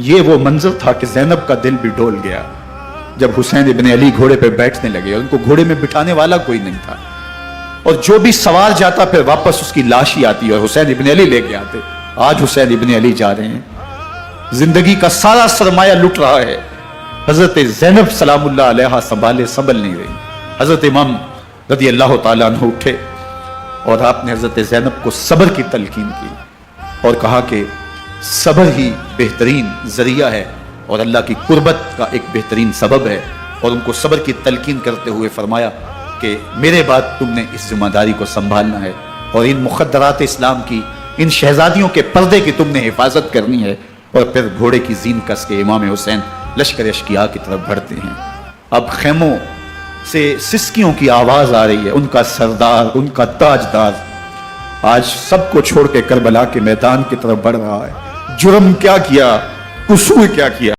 یہ وہ منظر تھا کہ زینب کا دل بھی ڈول گیا جب حسین ابن علی گھوڑے پہ بیٹھنے لگے، ان کو گھوڑے میں بٹھانے والا کوئی نہیں تھا، اور جو بھی سوار جاتا پھر واپس اس کی لاش ہی آتی اور حسین ابن علی لے کے آتے۔ آج حسین ابن علی جا رہے ہیں، زندگی کا سارا سرمایہ لٹ رہا ہے، حضرت زینب سلام اللہ علیہا سنبھل نہیں رہی۔ حضرت امام رضی اللہ تعالیٰ عنہ اٹھے اور آپ نے حضرت زینب کو صبر کی تلقین کی اور کہا کہ صبر ہی بہترین ذریعہ ہے اور اللہ کی قربت کا ایک بہترین سبب ہے، اور ان کو صبر کی تلقین کرتے ہوئے فرمایا کہ میرے بعد تم نے اس ذمہ داری کو سنبھالنا ہے اور ان مخدرات اسلام کی، ان شہزادیوں کے پردے کی تم نے حفاظت کرنی ہے۔ اور پھر گھوڑے کی زین کس کے امام حسین لشکر اشقیاء کی طرف بڑھتے ہیں۔ اب خیموں سے سسکیوں کی آواز آ رہی ہے، ان کا سردار، ان کا تاجدار آج سب کو چھوڑ کے کربلا کے میدان کی طرف بڑھ رہا ہے۔ جرم کیا کیا، قصور کیا کیا؟